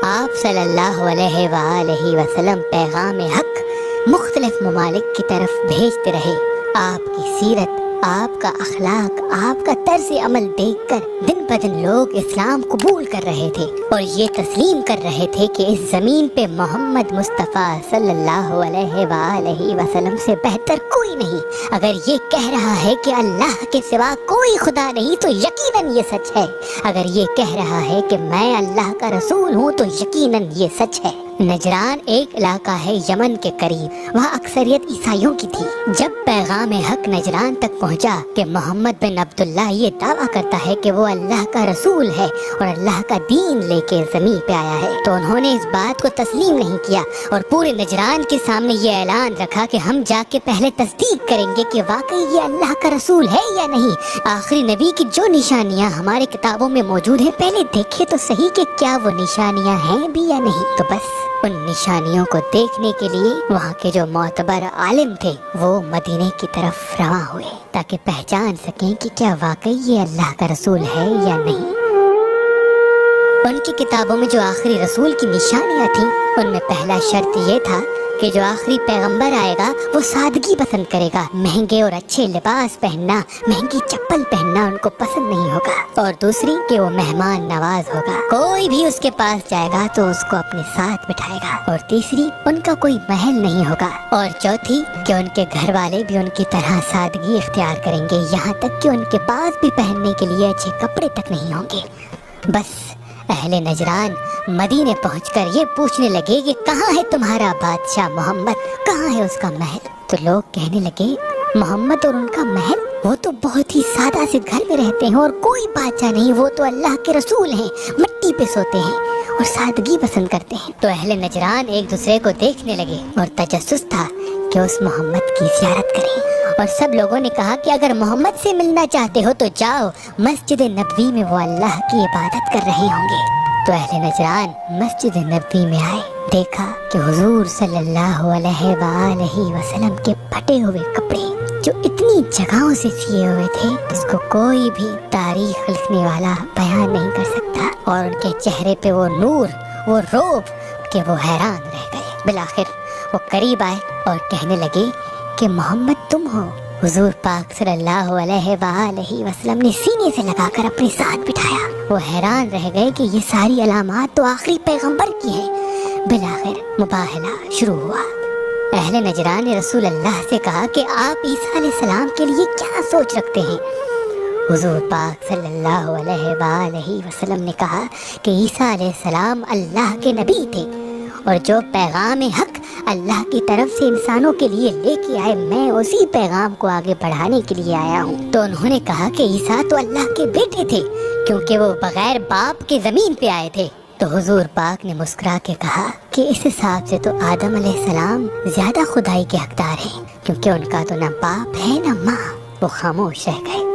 آپ صلی اللہ علیہ وآلہ وسلم پیغام حق مختلف ممالک کی طرف بھیجتے رہے۔ آپ کی سیرت، آپ کا اخلاق، آپ کا طرز عمل دیکھ کر دن بدن لوگ اسلام قبول کر رہے تھے اور یہ تسلیم کر رہے تھے کہ اس زمین پہ محمد مصطفیٰ صلی اللہ علیہ وآلہ وسلم سے بہتر کوئی نہیں۔ اگر یہ کہہ رہا ہے کہ اللہ کے سوا کوئی خدا نہیں تو یقیناً یہ سچ ہے۔ اگر یہ کہہ رہا ہے کہ میں اللہ کا رسول ہوں تو یقیناً یہ سچ ہے۔ نجران ایک علاقہ ہے یمن کے قریب، وہاں اکثریت عیسائیوں کی تھی۔ جب پیغام حق نجران تک پہنچا کہ محمد بن عبداللہ یہ دعویٰ کرتا ہے کہ وہ اللہ کا رسول ہے اور اللہ کا دین لے کے زمین پہ آیا ہے، تو انہوں نے اس بات کو تسلیم نہیں کیا اور پورے نجران کے سامنے یہ اعلان رکھا کہ ہم جا کے پہلے تصدیق کریں گے کہ واقعی یہ اللہ کا رسول ہے یا نہیں۔ آخری نبی کی جو نشانیاں ہمارے کتابوں میں موجود ہیں، پہلے دیکھے تو صحیح کہ کیا وہ نشانیاں ہیں بھی یا نہیں۔ تو بس ان نشانیوں کو دیکھنے کے لیے وہاں کے جو معتبر عالم تھے وہ مدینے کی طرف رواں ہوئے تاکہ پہچان سکیں کہ کیا واقعی یہ اللہ کا رسول ہے یا نہیں۔ ان کی کتابوں میں جو آخری رسول کی نشانیاں تھیں، ان میں پہلا شرط یہ تھا کہ جو آخری پیغمبر آئے گا وہ سادگی پسند کرے گا۔ مہنگے اور اچھے لباس پہننا، مہنگی چپل پہننا ان کو پسند نہیں ہوگا۔ اور دوسری کہ وہ مہمان نواز ہوگا، کوئی بھی اس کے پاس جائے گا تو اس کو اپنے ساتھ بٹھائے گا۔ اور تیسری ان کا کوئی محل نہیں ہوگا۔ اور چوتھی کہ ان کے گھر والے بھی ان کی طرح سادگی اختیار کریں گے، یہاں تک کہ ان کے پاس بھی پہننے کے لیے اچھے کپڑے تک نہیں ہوں گے۔ بس اہل نجران مدینے پہنچ کر یہ پوچھنے لگے کہ کہاں ہے تمہارا بادشاہ محمد، کہاں ہے اس کا محل؟ تو لوگ کہنے لگے محمد اور ان کا محل، وہ تو بہت ہی سادہ سے گھر میں رہتے ہیں اور کوئی بادشاہ نہیں، وہ تو اللہ کے رسول ہیں، مٹی پہ سوتے ہیں اور سادگی پسند کرتے ہیں۔ تو اہل نجران ایک دوسرے کو دیکھنے لگے اور تجسس تھا کہ اس محمد کی زیارت کریں، اور سب لوگوں نے کہا کہ اگر محمد سے ملنا چاہتے ہو تو جاؤ، مسجد نبوی میں وہ اللہ کی عبادت کر رہے ہوں گے۔ تو اہل نجران مسجد نبوی میں آئے، دیکھا کہ حضور صلی اللہ علیہ وآلہ وسلم کے پھٹے ہوئے کپڑے جو اتنی جگہوں سے سیے ہوئے تھے جس کو کوئی بھی تاریخ لکھنے والا بیان نہیں کر سکتا، اور ان کے چہرے پہ وہ نور، وہ روب کہ وہ حیران رہ گئے۔ بالآخر وہ قریب آئے اور کہنے لگے کہ محمد تم ہو؟ حضور پاک صلی اللہ علیہ وآلہ وسلم نے سینے سے لگا کر اپنے ساتھ بٹھایا۔ وہ حیران رہ گئے کہ یہ ساری علامات تو آخری پیغمبر کی ہیں۔ بالآخر مباہلہ شروع ہوا۔ اہل نجران نے رسول اللہ سے کہا کہ آپ عیسیٰ علیہ السلام کے لیے کیا سوچ رکھتے ہیں؟ حضور پاک صلی اللہ علیہ وآلہ وسلم نے کہا کہ عیسیٰ علیہ السلام اللہ کے نبی تھے، اور جو پیغام حق اللہ کی طرف سے انسانوں کے لیے لے کے آئے، میں اسی پیغام کو آگے بڑھانے کے لیے آیا ہوں۔ تو انہوں نے کہا کہ عیسیٰ تو اللہ کے بیٹے تھے کیونکہ وہ بغیر باپ کے زمین پہ آئے تھے۔ تو حضور پاک نے مسکرا کے کہا کہ اس حساب سے تو آدم علیہ السلام زیادہ خدائی کے حقدار ہیں، کیونکہ ان کا تو نہ باپ ہے نہ ماں۔ وہ خاموش رہ گئے۔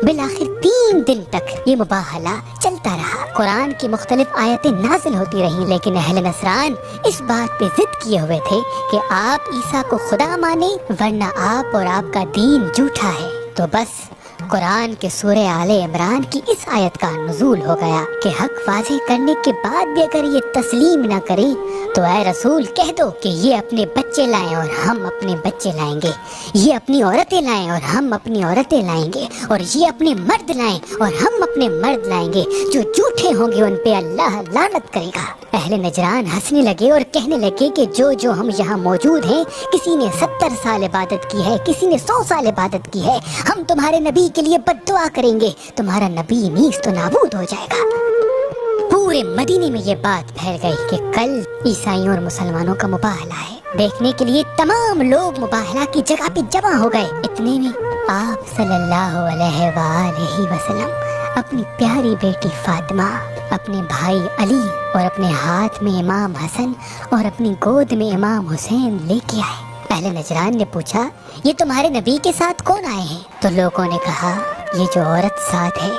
بالآخر 3 دن تک یہ مباہلہ چلتا رہا۔ قرآن کی مختلف آیتیں نازل ہوتی رہیں، لیکن اہل نصران اس بات پہ ضد کیے ہوئے تھے کہ آپ عیسیٰ کو خدا مانیں ورنہ آپ اور آپ کا دین جھوٹا ہے۔ تو بس قرآن کے سورہ آل عمران کی اس آیت کا نزول ہو گیا کہ حق واضح کرنے کے بعد بھی اگر یہ تسلیم نہ کریں تو اے رسول کہہ دو کہ یہ اپنے بچے لائیں اور ہم اپنے بچے لائیں گے، یہ اپنی عورتیں لائیں اور ہم اپنی عورتیں لائیں گے، اور یہ اپنے مرد لائیں اور ہم اپنے مرد لائیں گے۔ جو جھوٹے ہوں گے ان پہ اللہ لعنت کرے گا۔ اہل نجران ہنسنے لگے اور کہنے لگے کہ جو ہم یہاں موجود ہیں، کسی نے 70 سال عبادت کی ہے، کسی نے 100 سال عبادت کی ہے، ہم تمہارے نبی کے لیے بد دعا کریں گے، تمہارا نبی نیست و نابود ہو جائے گا۔ پورے مدینے میں یہ بات پھیل گئی کہ کل عیسائیوں اور مسلمانوں کا مباہلہ ہے۔ دیکھنے کے لیے تمام لوگ مباہلہ کی جگہ پہ جمع ہو گئے۔ اتنے میں آپ صلی اللہ علیہ وآلہ وسلم اپنی پیاری بیٹی فاطمہ، اپنے بھائی علی اور اپنے ہاتھ میں امام حسن اور اپنی گود میں امام حسین لے کے آئے۔ اہل نجران نے پوچھا یہ تمہارے نبی کے ساتھ کون آئے ہیں؟ تو لوگوں نے کہا یہ جو عورت ساتھ ہے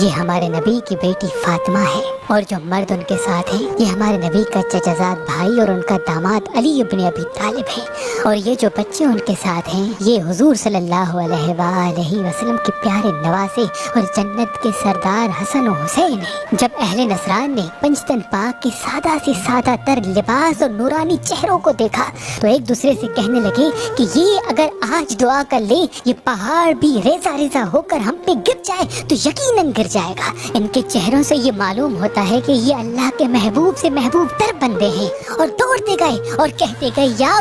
یہ ہمارے نبی کی بیٹی فاطمہ ہے، اور جو مرد ان کے ساتھ ہیں یہ ہمارے نبی کا چچا بھائی اور ان کا داماد علی ابن ابی طالب ہے، اور یہ جو بچے ان کے ساتھ ہیں یہ حضور صلی اللہ علیہ وآلہ وسلم کے پیارے نواسے اور جنت کے سردار حسن و حسین ہیں۔ جب اہل نصران نے پنجتن پاک کے سادہ سے سادہ تر لباس اور نورانی چہروں کو دیکھا تو ایک دوسرے سے کہنے لگے کہ یہ اگر آج دعا کر لے یہ پہاڑ بھی ریزہ ریزہ ہو کر ہم پہ گر جائے تو یقیناً گر جائے گا۔ ان کے چہروں سے یہ معلوم ہوتا ہے کہ یہ اللہ کے محبوب سے محبوب تر بندے ہیں، اور دوڑتے گئے اور کہتے گئے یا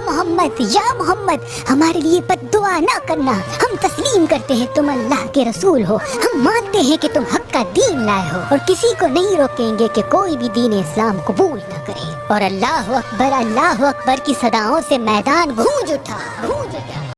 محمد ہمارے لیے بد دعا نہ کرنا، ہم تسلیم کرتے ہیں تم اللہ کے رسول ہو، ہم مانتے ہیں کہ تم حق کا دین لائے ہو، اور کسی کو نہیں روکیں گے کہ کوئی بھی دین اسلام قبول نہ کرے۔ اور اللہ اکبر کی صداؤں سے میدان گونج اٹھا۔